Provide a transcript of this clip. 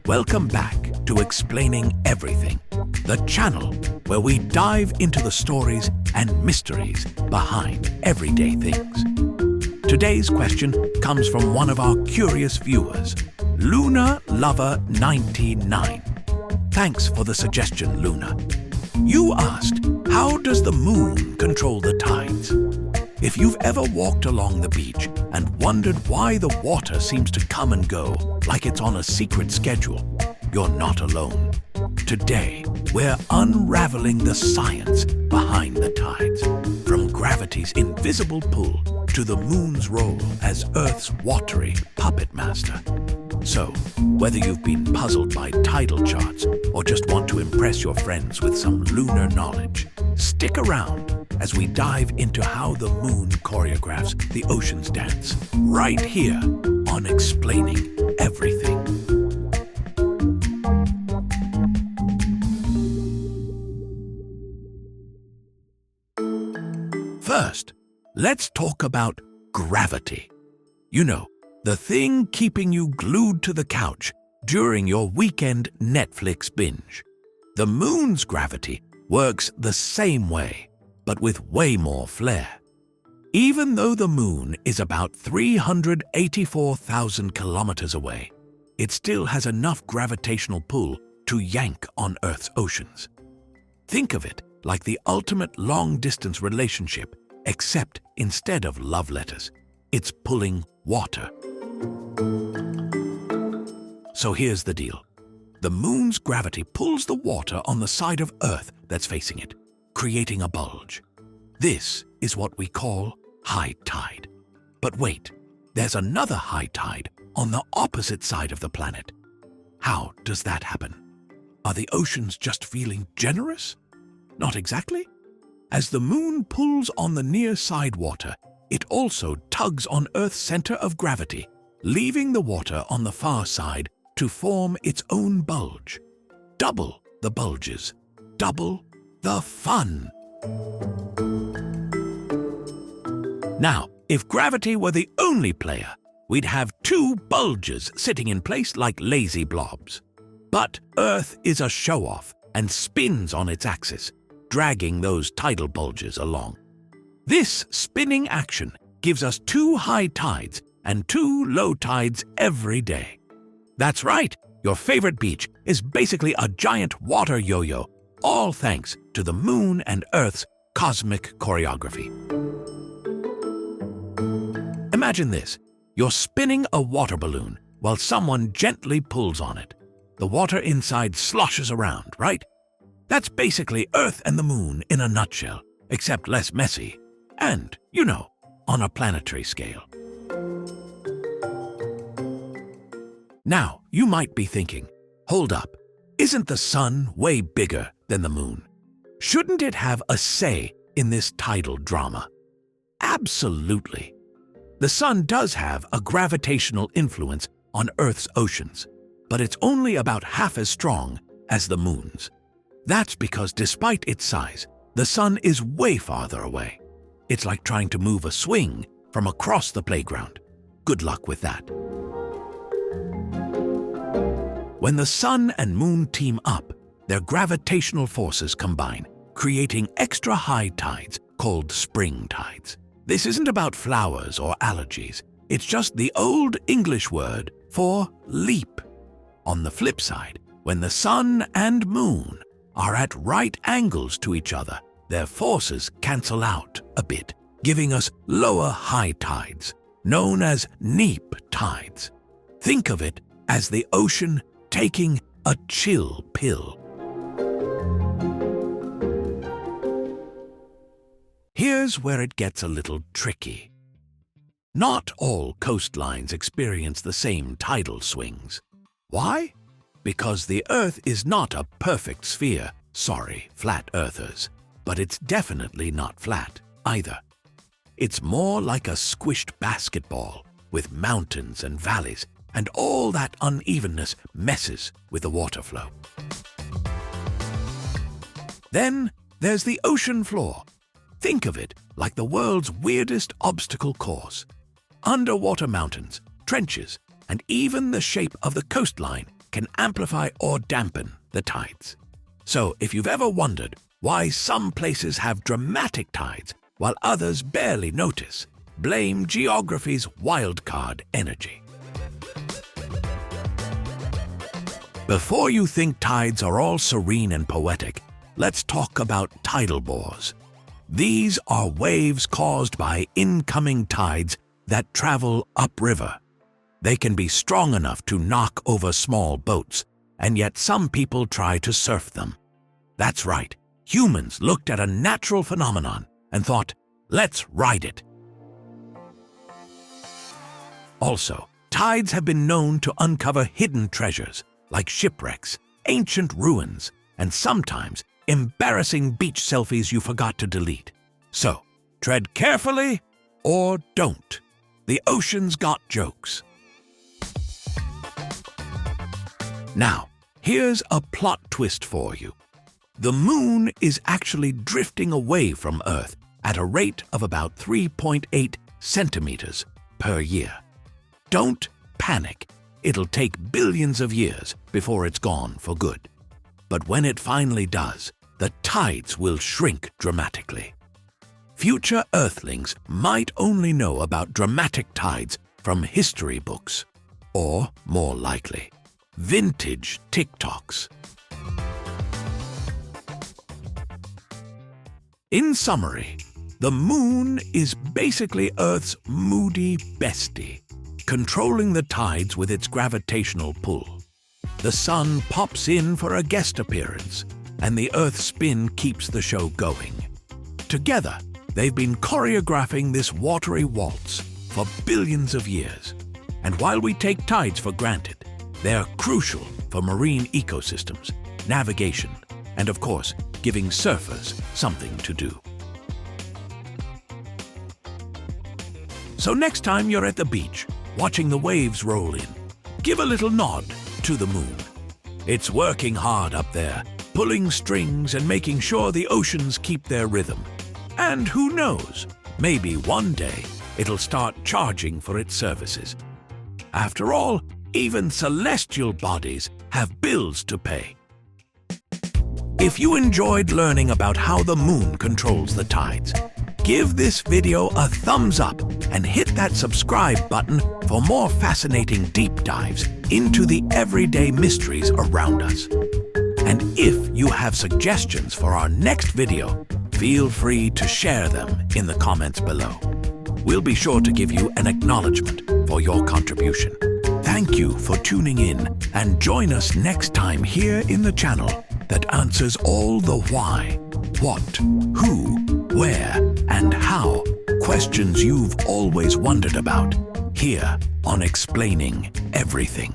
Welcome back to Explaining Everything, the channel where we dive into the stories and mysteries behind everyday things. Today's question comes from one of our curious viewers, Luna Lover 99. Thanks for the suggestion, Luna. You asked, how does the moon control the tides? If you've ever walked along the beach and wondered why the water seems to come and go like it's on a secret schedule, you're not alone. Today, we're unraveling the science behind the tides, from gravity's invisible pull to the moon's role as Earth's watery puppet master. So, whether you've been puzzled by tidal charts or just want to impress your friends with some lunar knowledge, stick around as we dive into how the moon choreographs the ocean's dance, right here on Explaining Everything. First, let's talk about gravity. You know, the thing keeping you glued to the couch during your weekend Netflix binge. The moon's gravity works the same way, but with way more flair. Even though the moon is about 384,000 kilometers away, it still has enough gravitational pull to yank on Earth's oceans. Think of it like the ultimate long-distance relationship, except instead of love letters, it's pulling water. So here's the deal. The moon's gravity pulls the water on the side of Earth that's facing it, creating a bulge. This is what we call high tide. But wait, there's another high tide on the opposite side of the planet. How does that happen? Are the oceans just feeling generous? Not exactly. As the moon pulls on the near side water, it also tugs on Earth's center of gravity, leaving the water on the far side to form its own bulge. Double the bulges, double the fun. Now, if gravity were the only player, we'd have two bulges sitting in place like lazy blobs. But Earth is a show-off and spins on its axis, dragging those tidal bulges along. This spinning action gives us two high tides and two low tides every day. That's right, your favorite beach is basically a giant water yo-yo, all thanks to the moon and Earth's cosmic choreography. Imagine this. You're spinning a water balloon while someone gently pulls on it. The water inside sloshes around, right? That's basically Earth and the moon in a nutshell, except less messy, and, you know, on a planetary scale. Now, you might be thinking, hold up, isn't the sun way bigger than the moon? Shouldn't it have a say in this tidal drama? Absolutely. The sun does have a gravitational influence on Earth's oceans, but it's only about half as strong as the moon's. That's because despite its size, the sun is way farther away. It's like trying to move a swing from across the playground. Good luck with that. When the sun and moon team up, their gravitational forces combine, creating extra high tides called spring tides. This isn't about flowers or allergies. It's just the old English word for leap. On the flip side, when the sun and moon are at right angles to each other, their forces cancel out a bit, giving us lower high tides, known as neap tides. Think of it as the ocean taking a chill pill. Here's where it gets a little tricky. Not all coastlines experience the same tidal swings. Why? Because the Earth is not a perfect sphere, sorry, flat earthers, but it's definitely not flat either. It's more like a squished basketball with mountains and valleys, and all that unevenness messes with the water flow. Then there's the ocean floor. Think of it like the world's weirdest obstacle course. Underwater mountains, trenches, and even the shape of the coastline can amplify or dampen the tides. So if you've ever wondered why some places have dramatic tides while others barely notice, blame geography's wildcard energy. Before you think tides are all serene and poetic, let's talk about tidal bores. These are waves caused by incoming tides that travel upriver. They can be strong enough to knock over small boats, and yet some people try to surf them. That's right, humans looked at a natural phenomenon and thought, let's ride it. Also, tides have been known to uncover hidden treasures like shipwrecks, ancient ruins, and sometimes embarrassing beach selfies you forgot to delete. So, tread carefully or don't. The ocean's got jokes. Now, here's a plot twist for you. The moon is actually drifting away from Earth at a rate of about 3.8 centimeters per year. Don't panic. It'll take billions of years before it's gone for good. But when it finally does, the tides will shrink dramatically. Future Earthlings might only know about dramatic tides from history books, or, more likely, vintage TikToks. In summary, the moon is basically Earth's moody bestie, controlling the tides with its gravitational pull. The sun pops in for a guest appearance, and the Earth's spin keeps the show going. Together, they've been choreographing this watery waltz for billions of years. And while we take tides for granted, they are crucial for marine ecosystems, navigation, and of course, giving surfers something to do. So next time you're at the beach, watching the waves roll in, give a little nod to the moon. It's working hard up there, pulling strings and making sure the oceans keep their rhythm. And who knows, maybe one day it'll start charging for its services. After all, even celestial bodies have bills to pay. If you enjoyed learning about how the moon controls the tides, give this video a thumbs up and hit that subscribe button for more fascinating deep dives into the everyday mysteries around us. And if you have suggestions for our next video, feel free to share them in the comments below. We'll be sure to give you an acknowledgement for your contribution. Thank you for tuning in, and join us next time here in the channel that answers all the why, what, who, where, and how questions you've always wondered about, here on Explaining Everything.